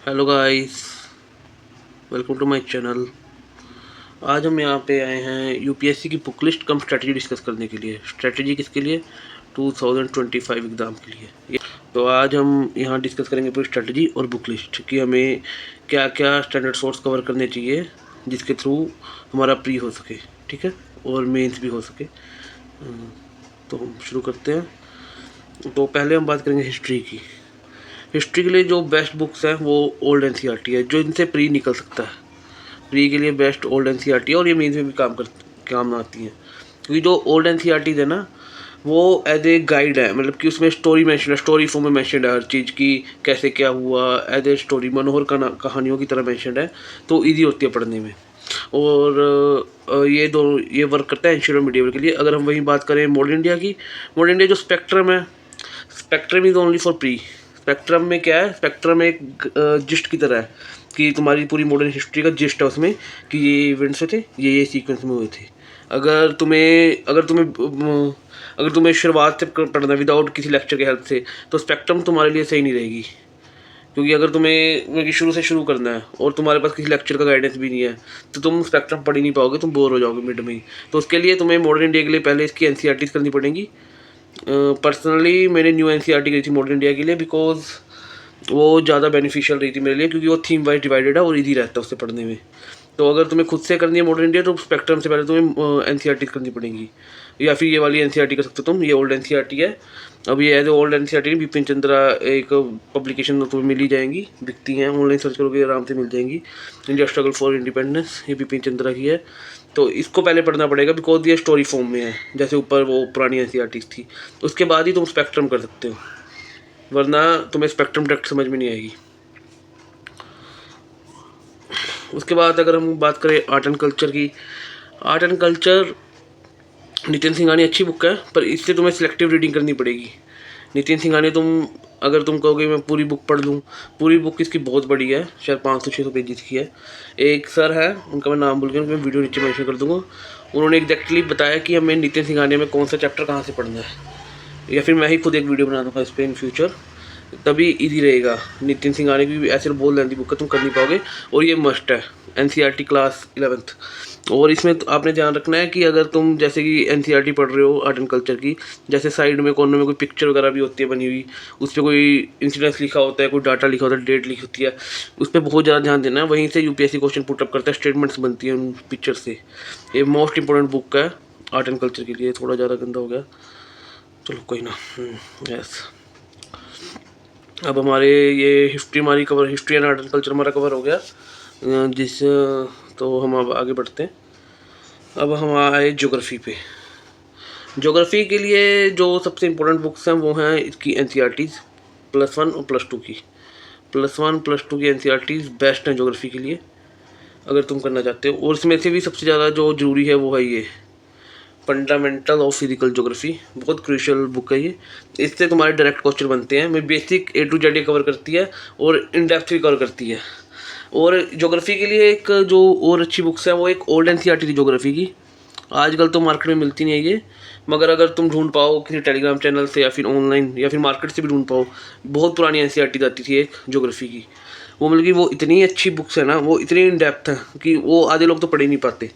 Hello guys, welcome to my channel. आज हम यहाँ पे आए हैं यूपीएससी की book list cum strategy discuss करने के लिए। स्ट्रेटजी किसके लिए? 2025 एग्ज़ाम के लिए। तो आज हम यहाँ डिस्कस करेंगे पूरी स्ट्रेटजी और बुक लिस्ट कि हमें क्या क्या स्टैंडर्ड सोर्स कवर करने चाहिए जिसके थ्रू हमारा प्री हो सके, ठीक है, और मेंस भी हो सके। तो हम शुरू करते हैं। तो पहले हम बात करेंगे हिस्ट्री की। हिस्ट्री के लिए जो बेस्ट बुक्स हैं वो ओल्ड एनसीईआरटी है, जो इनसे प्री निकल सकता है। प्री के लिए बेस्ट ओल्ड एनसीईआरटी है और ये मेंस में भी काम आती हैं, क्योंकि जो ओल्ड एनसीईआरटी है ना, वो एज ए गाइड है, मतलब कि उसमें स्टोरी मैंशन है, स्टोरी फॉर्म में मैंशन है हर चीज़ की, कैसे क्या हुआ, एज ए स्टोरी मनोहर कहानियों की तरह मैंशन है, तो ईजी होती है पढ़ने में। और ये वर्क करता है एंशिएंट और मिडिएवल के लिए। अगर हम वहीं बात करें मॉडर्न इंडिया की, मॉडर्न इंडिया जो स्पेक्ट्रम है, spectrum is only for pre. Spectrum में क्या है? स्पेक्ट्रम एक जिस्ट की तरह है कि तुम्हारी पूरी मॉडर्न हिस्ट्री का जिस्ट है उसमें, कि ये इवेंट्स थे, ये सीक्वेंस में हुए थे। अगर तुम्हें अगर तुम्हें अगर तुम्हें शुरुआत से पढ़ना विदाउट किसी लेक्चर के हेल्प से, तो स्पेक्ट्रम तुम्हारे लिए सही नहीं रहेगी। क्योंकि अगर तुम्हें मतलब कि शुरू से शुरू करना है और तुम्हारे पास किसी लेक्चर का गाइडेंस भी नहीं है, तो तुम स्पेक्ट्रम पढ़ ही नहीं पाओगे, तुम बोर हो जाओगे मिड में ही। तो उसके लिए तुम्हें मॉडर्न इंडिया के लिए पहले इसकी एनसीईआरटीज करनी पड़ेंगी। पर्सनली मैंने न्यू एनसीईआरटी करी थी मॉडर्न इंडिया के लिए, बिकॉज वो ज़्यादा बेनिफिशियल रही थी मेरे लिए, क्योंकि वो थीम वाइज डिवाइडेड है और ईजी रहता है उससे पढ़ने में। तो अगर तुम्हें खुद से करनी है मॉडर्न इंडिया, तो स्पेक्ट्रम से पहले तुम्हें एनसीईआरटी करनी पड़ेंगी, या फिर ये वाली एनसीईआरटी कर सकते हो तुम। ये ओल्ड एनसीईआरटी है। अब ये as old NCERT Bipin Chandra एक पब्लिकेशन तुम्हें मिल ही जाएंगी, दिखती हैं, ऑनलाइन सर्च करोगे आराम से मिल जाएंगी। इंडिया स्ट्रगल फॉर इंडिपेंडेंस, ये बिपिन चंद्रा की है। तो इसको पहले पढ़ना पड़ेगा, बिकॉज ये स्टोरी फॉर्म में है, जैसे ऊपर वो पुरानी एनसीईआरटीज थी। उसके बाद ही तुम स्पेक्ट्रम कर सकते हो, वरना तुम्हें स्पेक्ट्रम डायरेक्ट समझ में नहीं आएगी। उसके बाद अगर हम बात करें आर्ट एंड कल्चर की, art and culture Nitin Singhani अच्छी बुक है, पर इससे तुम्हें सिलेक्टिव रीडिंग करनी पड़ेगी। नितिन सिंघानी अगर तुम कहोगे मैं पूरी बुक पढ़ लूँ, पूरी बुक इसकी बहुत बड़ी है, शायद 500-600 पेजेस की है। एक सर है, उनका मैं नाम भूल गया, मैं वीडियो नीचे मेंशन कर दूँगा। उन्होंने एग्जैक्टली बताया कि हमें नितिन सिंघानिया में कौन सा चैप्टर कहाँ से पढ़ना है, या फिर मैं ही खुद एक वीडियो बना दूँगा इस पर इन फ्यूचर, तभी इजी रहेगा। नितिन सिंघानिया की ऐसे बहुत लेंथी बुक है, तुम कर नहीं पाओगे, और ये मस्ट है एनसीईआरटी क्लास 11th। और इसमें तो आपने ध्यान रखना है कि अगर तुम जैसे कि एनसीईआरटी पढ़ रहे हो आर्ट एंड कल्चर की, जैसे साइड में कॉर्नर में कोई पिक्चर वगैरह भी होती है बनी हुई, उस पर कोई इंसिडेंस लिखा होता है, कोई डाटा लिखा होता है, डेट लिखी होती है, उस पर बहुत ज़्यादा ध्यान देना है। वहीं से यूपीएससी क्वेश्चन पुटअप करता है, स्टेटमेंट्स बनती हैं उन पिक्चर से। ये मोस्ट इंपॉर्टेंट बुक है आर्ट एंड कल्चर के लिए। थोड़ा ज़्यादा गंदा हो गया, चलो कोई ना। यस, अब हमारे ये हिस्ट्री हमारी cover, history and art and culture हमारा कवर हो गया। जिस तो हम अब आगे बढ़ते हैं। अब हम आए ज्योग्राफी पे। ज्योग्राफी के लिए जो सबसे इम्पोर्टेंट बुक्स हैं वो हैं इसकी एनसीईआरटीज़ +1 और +2 की। +1 +2 की एनसीईआरटीज़ बेस्ट हैं ज्योग्राफी के लिए, अगर तुम करना चाहते हो। और इसमें से भी सबसे ज़्यादा जो ज़रूरी है वो है ये फंडामेंटल ऑफ फिजिकल ज्योग्राफी। बहुत क्रूशियल बुक है ये, इससे तुम्हारे डायरेक्ट क्वेश्चन बनते हैं। मैं basic A to Z cover करती है और इन डेप्थ भी कवर करती है। और ज्योग्राफी के लिए एक जो और अच्छी बुक्स है वो एक ओल्ड एनसीईआरटी थी ज्योग्राफी की। आजकल तो मार्केट में मिलती नहीं है ये, मगर अगर तुम ढूंढ पाओ किसी टेलीग्राम चैनल से या फिर ऑनलाइन या फिर मार्केट से भी ढूंढ पाओ, बहुत पुरानी एनसीईआरटी आती थी एक ज्योग्राफी की। वो मतलब कि वो इतनी अच्छी बुक्स है ना, वो इतनी इन डेप्थ है कि वो आधे लोग तो पढ़ ही नहीं पाते।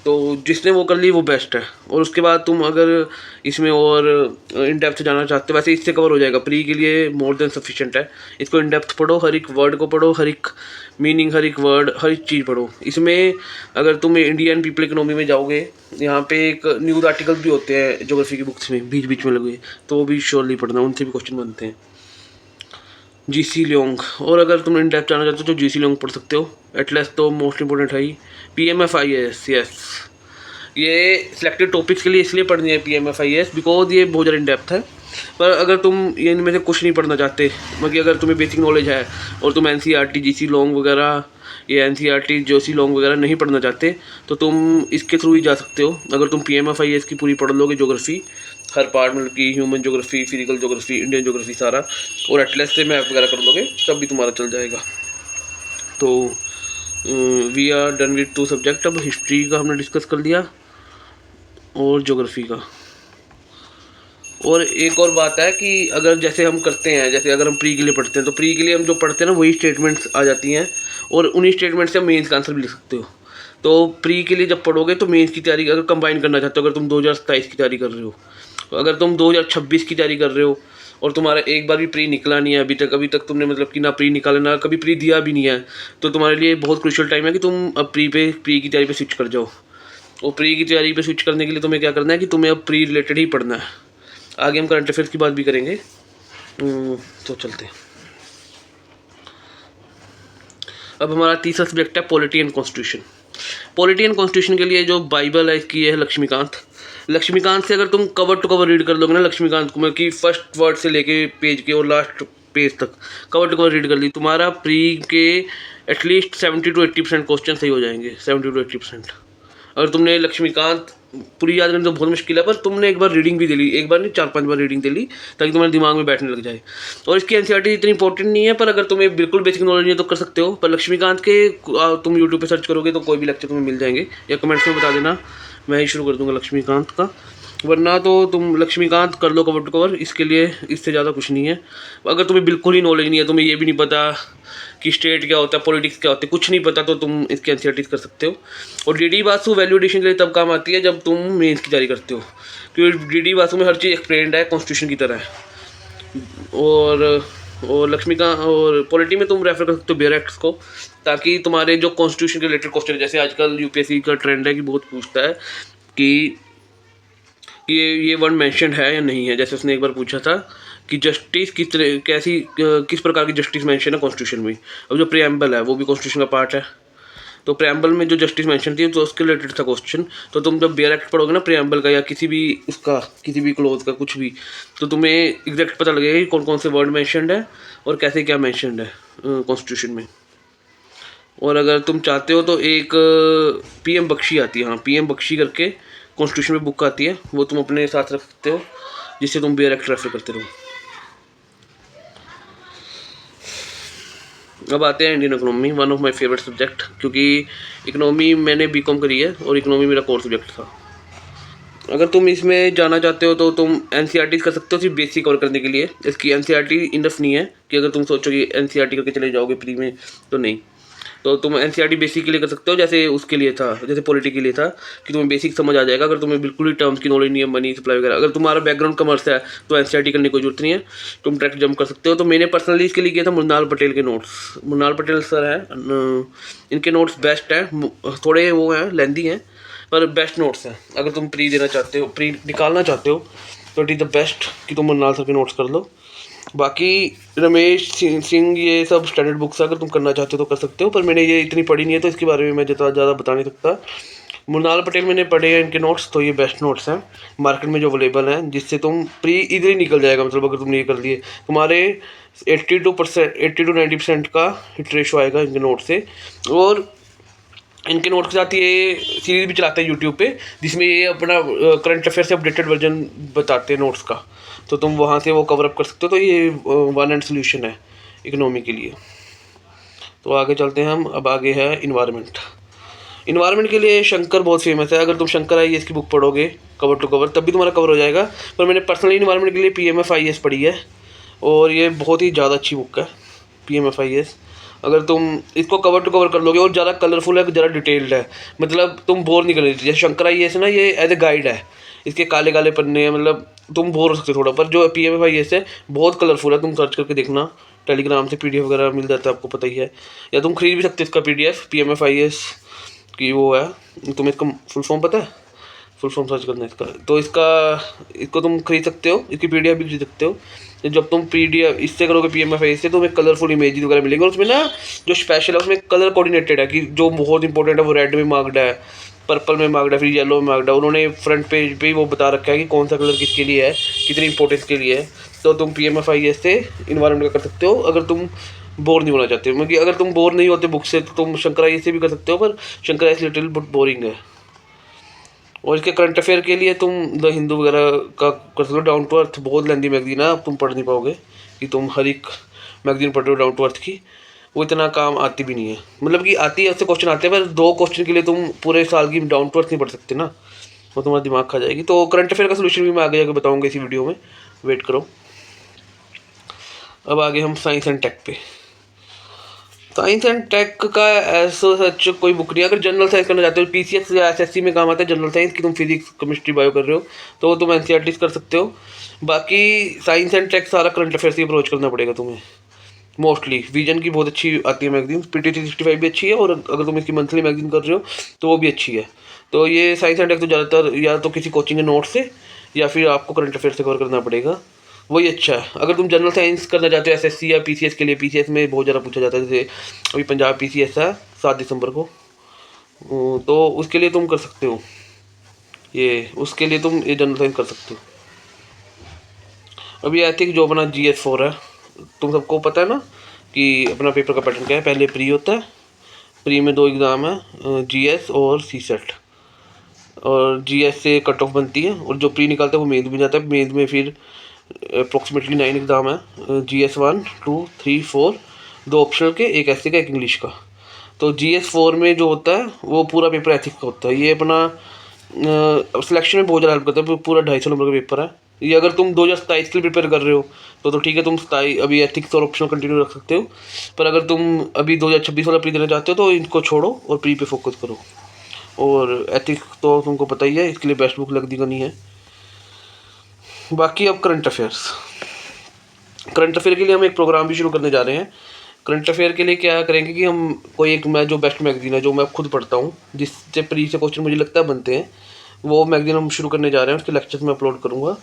तो जिसने वो कर ली वो बेस्ट है। और उसके बाद तुम अगर इसमें और इन डेप्थ जाना चाहते हो, वैसे इससे कवर हो जाएगा, प्री के लिए मोर देन सफिशिएंट है। इसको इन डेप्थ पढ़ो, हर एक वर्ड को पढ़ो, हर एक मीनिंग, हर एक वर्ड, हर एक चीज़ पढ़ो। इसमें अगर तुम इंडियन पीपल इकोनॉमी में जाओगे, यहाँ पे एक न्यूज़ आर्टिकल्स भी होते हैं ज्योग्राफी की बुक्स में बीच बीच में लगे, तो वो भी श्योरली पढ़ना, उनसे भी क्वेश्चन बनते हैं। जीसी लियोंग, और अगर तुम इन डेप्थ जाना चाहते हो तो जीसी लियोंग पढ़ सकते हो। एटलस तो मोस्ट इंपॉर्टेंट है ही। PMFIS, यस, ये सिलेक्टेड टॉपिक्स के लिए इसलिए पढ़नी है PMFIS, बिकॉज ये बहुत ज़्यादा इन डेप्थ है। पर अगर तुम ये इनमें से कुछ नहीं पढ़ना चाहते, मतलब अगर तुम्हें बेसिक नॉलेज है और तुम एनसीईआरटी जीसी लॉन्ग वगैरह, ये एनसीईआरटी जोसी लॉन्ग वगैरह नहीं पढ़ना चाहते, तो तुम इसके थ्रू ही जा सकते हो। अगर तुम PMFIS की पूरी पढ़ लोगे ज्योग्राफी, हर पार्ट, मतलब कि human geography, physical geography, Indian geography सारा, और एटलस से मैप वगैरह कर लोगे, तब भी तुम्हारा चल जाएगा। तो we are done with 2 subject. अब हिस्ट्री का हमने डिस्कस कर लिया और ज्योग्राफी का। और एक और बात है कि अगर जैसे हम करते हैं, जैसे अगर हम प्री के लिए पढ़ते हैं तो प्री के लिए हम जो पढ़ते हैं ना वही स्टेटमेंट्स आ जाती हैं, और उन्हीं स्टेटमेंट से मेंस का आंसर भी लिख सकते हो। तो प्री के लिए जब पढ़ोगे तो मेंस की तैयारी अगर कंबाइन करना चाहते हो, अगर तुम 2027 की तैयारी कर रहे हो, अगर तुम 2026 की तैयारी कर रहे हो और तुम्हारा एक बार भी प्री निकला नहीं है अभी तक तुमने मतलब कि ना प्री निकाला ना कभी प्री दिया भी नहीं है, तो तुम्हारे लिए बहुत क्रूशियल टाइम है कि तुम अब प्री की तैयारी पे स्विच कर जाओ। और प्री की तैयारी पे स्विच करने के लिए तुम्हें क्या करना है कि तुम्हें अब प्री रिलेटेड ही पढ़ना है। आगे हम करंट अफेयर्स की बात भी करेंगे। तो चलते हैं। अब हमारा तीसरा सब्जेक्ट है polity and constitution. Polity and constitution के लिए जो बाइबल है इसकी है लक्ष्मीकांत से अगर तुम कवर टू कवर रीड कर लोगे ना लक्ष्मीकांत को, मतलब कि फर्स्ट वर्ड से लेके पेज के और लास्ट पेज तक कवर टू कवर रीड कर ली, तुम्हारा प्री के एटलीस्ट 70-80% क्वेश्चन सही हो जाएंगे। 70-80%। अगर तुमने लक्ष्मीकांत पूरी याद करनी तो बहुत मुश्किल है, पर तुमने एक बार रीडिंग भी दे ली, एक बार नहीं 4-5 बार रीडिंग दे ली ताकि तुम्हारे दिमाग में बैठने लग जाए। और इसकी एनसीईआरटी इतनी इंपॉर्टेंट नहीं है, पर अगर तुम्हें बिल्कुल बेसिक नॉलेज नहीं है तो कर सकते हो। पर लक्ष्मीकांत के तुम यूट्यूब पे सर्च करोगे तो कोई भी लेक्चर तुम्हें मिल जाएंगे, या कमेंट्स में बता देना, मैं ही शुरू कर दूंगा लक्ष्मीकांत का। वरना तो तुम लक्ष्मीकांत कर लो कवर टू कवर, इसके लिए इससे ज़्यादा कुछ नहीं है। अगर तुम्हें बिल्कुल ही नॉलेज नहीं है, तुम्हें ये भी नहीं पता कि स्टेट क्या होता है, पॉलिटिक्स क्या होता है, कुछ नहीं पता, तो तुम इसके एनसीईआरटी कर सकते हो। और डीडी वासु वैल्यू एडिशन के लिए तब काम आती है जब तुम मेंस की तैयारी करते हो, क्योंकि डीडी वासु में हर चीज़ एक्सप्लेन्ड है कॉन्स्टिट्यूशन की तरह है। और लक्ष्मीकांत और पॉलिटी में तुम रेफर कर सकते हो बेयर एक्ट्स को, ताकि तुम्हारे जो कॉन्स्टिट्यूशन के रिलेटेड क्वेश्चन, जैसे आजकल यूपीएससी का ट्रेंड है कि बहुत पूछता है कि ये वर्ड मेंशन है या नहीं है। जैसे उसने एक बार पूछा था कि जस्टिस किस प्रकार की जस्टिस मेंशन है कॉन्स्टिट्यूशन में। अब जो प्रियम्बल है वो भी कॉन्स्टिट्यूशन का पार्ट है, तो प्रियम्बल में जो जस्टिस मेंशन थी तो उसके रिलेटेड था क्वेश्चन। तो तुम जब बेयर एक्ट पढ़ोगे ना प्रियम्बल का या किसी भी क्लोज का कुछ भी, तो तुम्हें एग्जैक्ट पता लगेगा कि कौन कौन से वर्ड मेंशनड है और कैसे क्या मेंशनड है कॉन्स्टिट्यूशन में। और अगर तुम चाहते हो तो एक पीएम बख्शी आती है, हाँ पीएम बख्शी करके कॉन्स्टिट्यूशन में बुक आती है, वो तुम अपने साथ रख सकते हो जिससे तुम बेयर एक्ट रेफर करते रहो। अब आते हैं Indian economy, one of my favourite subject, क्योंकि इकोनॉमी मैंने बीकॉम करी है और इकोनॉमी मेरा कोर सब्जेक्ट था। अगर तुम इसमें जाना चाहते हो तो तुम एनसीईआरटी कर सकते हो सिर्फ बेसिक कवर करने के लिए। इसकी एनसीईआरटी इनफ नहीं है कि अगर तुम सोचो कि एनसीईआरटी करके चले जाओगे प्री में, तो नहीं। तो तुम एनसीईआरटी बेसिक के लिए कर सकते हो, जैसे उसके लिए था, जैसे पॉलिटी के लिए था कि तुम्हें बेसिक समझ आ जाएगा। अगर तुम्हें बिल्कुल ही टर्म्स की नॉलेज नहीं है, मनी सप्लाई वगैरह, अगर तुम्हारा बैकग्राउंड कमर्स है तो एनसीईआरटी करने की कोई जरूरत नहीं है, तुम डायरेक्ट जंप कर सकते हो। तो मैंने पर्सनली इसके लिए किया था मृणाल पटेल के नोट्स। मृणाल पटेल सर है, इनके नोट्स बेस्ट हैं, थोड़े वो हैं लेंदी हैं पर बेस्ट नोट्स हैं। अगर तुम प्री देना चाहते हो, प्री निकालना चाहते हो, तो इट इज़ द बेस्ट कि तुम मृणाल सर के नोट्स कर लो। बाकी रमेश सिंह ये सब स्टैंडर्ड बुक्स अगर तुम करना चाहते हो तो कर सकते हो, पर मैंने ये इतनी पढ़ी नहीं है तो इसके बारे में मैं जितना ज़्यादा बता नहीं सकता। मृणाल पटेल मैंने पढ़े हैं इनके नोट्स, तो ये बेस्ट नोट्स हैं मार्केट में जो अवेलेबल हैं, जिससे तुम प्री इधर निकल जाएगा। मतलब अगर तुमने ये कर लिए तुम्हारे 80 to 90% का हिट रेशो आएगा इनके नोट से। और इनके नोट के साथ ये सीरीज़ भी चलाते हैं यूट्यूब पे, जिसमें ये अपना करंट अफेयर से अपडेटेड वर्जन बताते हैं नोट्स का, तो तुम वहाँ से वो कवर अप कर सकते हो। तो ये वन एंड सोल्यूशन है इकोनॉमी के लिए। तो आगे चलते हैं हम। अब आगे है इन्वायरमेंट के लिए शंकर बहुत फेमस है। अगर तुम शंकर IAS की बुक पढ़ोगे कवर टू कवर तब भी तुम्हारा कवर हो जाएगा। पर मैंने पर्सनली इन्वायरमेंट के लिए PMF IAS पढ़ी है और ये बहुत ही ज़्यादा अच्छी बुक है PMF IAS। अगर तुम इसको कवर टू कवर कर लोगे, और ज़्यादा कलरफुल है, ज़्यादा डिटेल्ड है, मतलब तुम बोर नहीं करोगे। जैसे शंकर IAS है ना, ये एज ए गाइड है, इसके काले काले पन्ने हैं, मतलब तुम बोर हो सकते हो थोड़ा। पर जो PMF IAS है बहुत कलरफुल है, तुम सर्च करके देखना, टेलीग्राम से PDF वगैरह मिल जाता है, आपको पता ही है, या तुम खरीद भी सकते हो इसका PDF PMF IAS की वो है। तुम्हें इसका फुल फॉर्म पता है? फुल फॉर्म सर्च करना है इसका, तो इसको तुम खरीद सकते हो, इसकी PDF भी खरीद सकते हो। जब तुम PDF इससे करोगे PMF IAS से, तो तुम्हें कलरफुल इमेज वगैरह मिलेंगे। और उसमें ना जो स्पेशल है उसमें कलर कोऑर्डिनेटेड है, कि जो बहुत इंपॉर्टेंट है वो रेड में मार्क्ड है, पर्पल में मार्क्ड है, फिर येलो में मार्क्ड है। उन्होंने फ्रंट पेज पे ही वो बता रखा है कि कौन सा कलर किसके लिए है, कितनी इंपॉर्टेंस के लिए है। तो तुम PMF IAS से इन्वायरमेंट का कर सकते हो अगर तुम बोर नहीं होना चाहते हो। क्योंकि अगर तुम बोर नहीं होते बुक से तो तुम शंकर IAS से भी कर सकते हो, पर Shankar IAS little but boring है। और इसके करंट अफेयर के लिए तुम द हिंदू वगैरह का कर सकते हो। डाउन टू अर्थ बहुत लेंदी मैगजीन है, अब तुम पढ़ नहीं पाओगे कि तुम हर एक मैगजीन पढ़ रहे हो डाउन टू अर्थ की, वो इतना काम आती भी नहीं है। मतलब कि आती है, उससे क्वेश्चन आते हैं, पर 2 क्वेश्चन के लिए तुम पूरे साल की डाउन टू अर्थ नहीं पढ़ सकते ना। वो तुम्हारा दिमाग खा जाएगी। तो करंट अफेयर का सोल्यूशन भी मैं आगे जाकर बताऊँगा इसी वीडियो में, वेट करो। अब आगे हम साइंस एंड टेक पे। साइंस एंड टेक का ऐसा सच कोई बुक नहीं है। अगर जनरल साइंस करना चाहते हो, पीसीएस या एसएससी में काम आता है जनरल साइंस की, तुम फिजिक्स केमिस्ट्री बायो कर रहे हो तो तुम एनसीईआरटी कर सकते हो। बाकी साइंस एंड टेक सारा करंट अफेयर से अप्रोच करना पड़ेगा तुम्हें मोस्टली। विजन की बहुत अच्छी आती है मैगजीन, पीटी 365 भी अच्छी है, और अगर तुम इसकी मंथली मैगजीन कर रहे हो तो वो भी अच्छी है। तो ये साइंस एंड टेक तो ज़्यादातर या तो किसी कोचिंग के नोट से या फिर आपको करंट अफेयर से कवर करना पड़ेगा, वही अच्छा है। अगर तुम जनरल साइंस करना चाहते हो एसएससी या पीसीएस के लिए, पीसीएस में बहुत ज़्यादा पूछा जाता है, जैसे अभी पंजाब पीसीएस है 7 दिसंबर को, तो उसके लिए तुम कर सकते हो ये, उसके लिए तुम ये जनरल साइंस कर सकते हो। अभी एथिक्स जो अपना GS4 है, तुम सबको पता है ना कि अपना पेपर का पैटर्न क्या है। पहले प्री होता है, प्री में 2 एग्ज़ाम है, GS और CSET, और GS से कट ऑफ बनती है, और जो प्री निकालता है वो मेंस में जाता है। मेंस में फिर अप्रोक्सीमेटली 9 एग्ज़ाम है, GS 1, 2, 3, 4, 2 ऑप्शनल के, एक ऐसे का, एक इंग्लिश का। तो GS4 में जो होता है वो पूरा पेपर एथिक्स का होता है। ये अपना सिलेक्शन में बहुत ज़्यादा हेल्प करता है। पूरा 250 नंबर का पेपर है ये। अगर तुम 2027 के लिए प्रिपेयर कर रहे हो तो ठीक है, तुम 27 अभी एथिक्स और ऑप्शनल कंटिन्यू रख सकते हो। पर अगर तुम अभी 2026 वाला प्री देना चाहते हो तो इनको छोड़ो और प्री पे फोकस करो। और एथिक्स तो तुमको पता ही है, इसके लिए बेस्ट बुक लगती करनी है। बाकी अब करंट अफेयर्स, करंट अफेयर के लिए हम एक प्रोग्राम भी शुरू करने जा रहे हैं। करंट अफेयर के लिए क्या करेंगे कि हम कोई एक, मैं जो बेस्ट मैगजीन है जो मैं खुद पढ़ता हूँ, जिससे प्री से क्वेश्चन मुझे लगता है बनते हैं, वो मैगजीन हम शुरू करने जा रहे हैं। उसके लेक्चर्स मैं अपलोड करूँगा।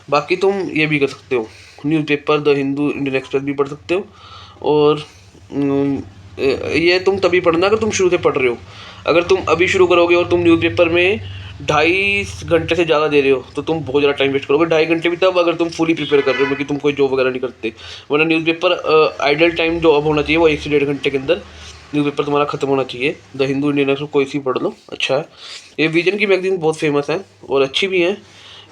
बाकी तुम ये भी कर सकते हो, newspaper the Hindu, Indian express भी पढ़ सकते हो। और ये तुम तभी पढ़ना अगर तुम शुरू से पढ़ रहे हो। अगर तुम अभी शुरू करोगे और तुम न्यूज़पेपर में 2.5 घंटे से ज़्यादा दे रहे हो तो तुम बहुत ज़्यादा टाइम वेस्ट करोगे। 2.5 घंटे भी तब अगर तुम फुली प्रिपेयर कर रहे हो, क्योंकि तुम कोई जॉब वगैरह नहीं करते। वरना न्यूज़पेपर आइडल टाइम जो अब होना चाहिए वो 1 से 1.5 घंटे के अंदर न्यूज़पेपर तुम्हारा खत्म होना चाहिए। द हिंदू, इंडियन एक्सप्रेस, कोई सी पढ़ लो, अच्छा है। ये विजन की मैगजीन बहुत फेमस है और अच्छी भी है।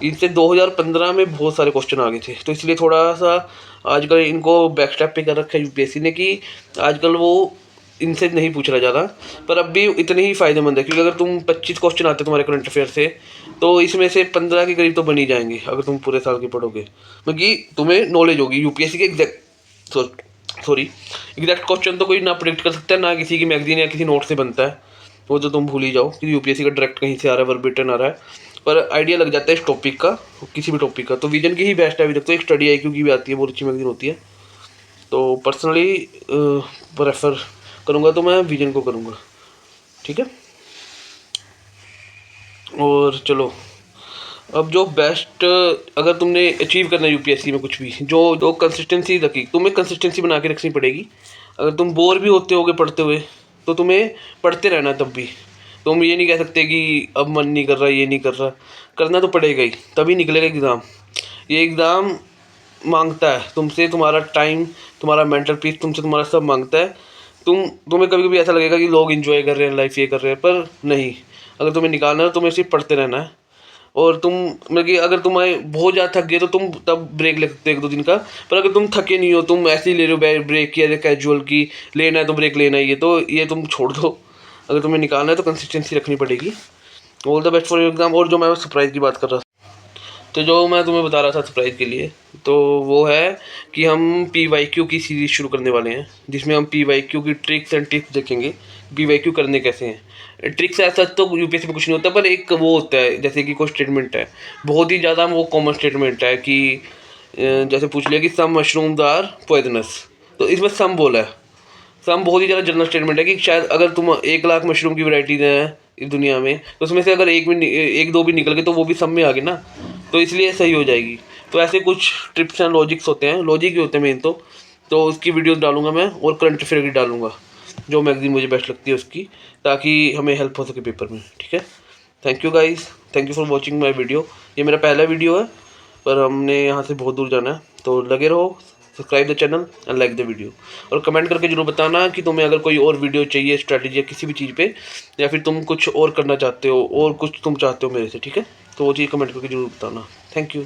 इनसे 2015 में बहुत सारे क्वेश्चन आ गए थे, तो इसलिए थोड़ा सा आजकल इनको बैक स्टेप पे कर रखा है यूपीएससी ने, कि आजकल वो इनसे नहीं पूछ रहा ज़्यादा। पर अब भी इतने ही फ़ायदेमंद है, क्योंकि अगर तुम 25 क्वेश्चन आते हैं तुम्हारे करंट अफेयर से, तो इसमें से 15 के करीब तो बन ही जाएंगे अगर तुम पूरे साल के पढ़ोगे। क्योंकि तुम्हें नॉलेज होगी यूपीएससी के एग्जैक्ट क्वेश्चन तो कोई ना प्रिडिक्ट कर सकता है, ना किसी की मैगजीन या किसी नोट से बनता है, वो तो तुम भूल ही जाओ कि यूपीएससी का डायरेक्ट कहीं से आ रहा है, वर्बेटिम आ रहा है। पर आइडिया लग जाता है इस टॉपिक का, किसी भी टॉपिक का। तो विजन की ही बेस्ट है अभी तक तो। एक स्टडी IQ की भी आती है, बहुत अच्छी मैगजीन होती है। तो पर्सनली प्रेफर करूँगा तो मैं विजन को करूँगा, ठीक है। और चलो अब जो बेस्ट, अगर तुमने अचीव करना है यूपीएससी में कुछ भी, जो कंसिस्टेंसी रखी, तुम्हें कंसिस्टेंसी बना के रखनी पड़ेगी। अगर तुम बोर भी होते होगे पढ़ते हुए तो तुम्हें पढ़ते रहना तब भी। तुम ये नहीं कह सकते कि अब मन नहीं कर रहा, ये नहीं कर रहा, करना तो पड़ेगा ही, तभी निकलेगा एग्ज़ाम। ये एग्ज़ाम मांगता है तुमसे तुम्हारा टाइम, तुम्हारा मेंटल पीस, तुमसे तुम्हारा सब मांगता है। तुम्हें कभी कभी ऐसा लगेगा कि लोग एंजॉय कर रहे हैं लाइफ, ये कर रहे हैं, पर नहीं। अगर तुम्हें निकालना है तो तुम्हें सिर्फ पढ़ते रहना है। और तुम मतलब कि अगर तुम्हें बहुत ज़्यादा थक गए तो तुम तब ब्रेक ले सकते हो 1-2 दिन का। पर अगर तुम थके नहीं हो, तुम ऐसे ही ले रहे हो ब्रेक की, कैजुअल की लेना है तो ब्रेक लेना ही है, तो ये तुम छोड़ दो। अगर तुम्हें निकालना है तो कंसिस्टेंसी रखनी पड़ेगी। All the best for your exam. और जो मैं सरप्राइज़ की बात कर रहा था, तो जो मैं तुम्हें बता रहा था सरप्राइज़ के लिए, तो वो है कि हम PYQ की सीरीज़ शुरू करने वाले हैं, जिसमें हम PYQ की ट्रिक्स एंड टिप्स देखेंगे। PYQ करने कैसे हैं। ट्रिक्स ऐसा तो यूपीएससी में कुछ नहीं होता, पर एक वो होता है जैसे कि कोई स्टेटमेंट है, बहुत ही ज़्यादा वो कॉमन स्टेटमेंट है कि जैसे पूछ लिया कि सम मशरूम्स आर पॉइजनस, तो इसमें सम बोला है। सम बहुत ही ज़्यादा जनरल स्टेटमेंट है कि शायद अगर तुम 1 लाख मशरूम की वैराइटीज़ हैं इस दुनिया में, तो उसमें से अगर 1-2 भी निकल गए तो वो भी सम में आ गए ना, तो इसलिए सही हो जाएगी। तो ऐसे कुछ ट्रिप्स एंड लॉजिक्स होते हैं, लॉजिक ही होते हैं मेन तो उसकी वीडियोस डालूंगा मैं, और करंट अफेयर की डालूंगा, जो मैगजीन मुझे बेस्ट लगती है उसकी, ताकि हमें हेल्प हो सके पेपर में, ठीक है। Thank you guys, thank you for watching my video. ये मेरा पहला वीडियो है, पर हमने यहाँ से बहुत दूर जाना है, तो लगे रहो, subscribe the channel and like the video. और कमेंट करके जरूर बताना कि तुम्हें अगर कोई और वीडियो चाहिए स्ट्रैटेजी या किसी भी चीज़ पे, या फिर तुम कुछ और करना चाहते हो और कुछ तुम चाहते हो मेरे से, ठीक है। तो वो चीज़ कमेंट करके जरूर बताना। Thank you.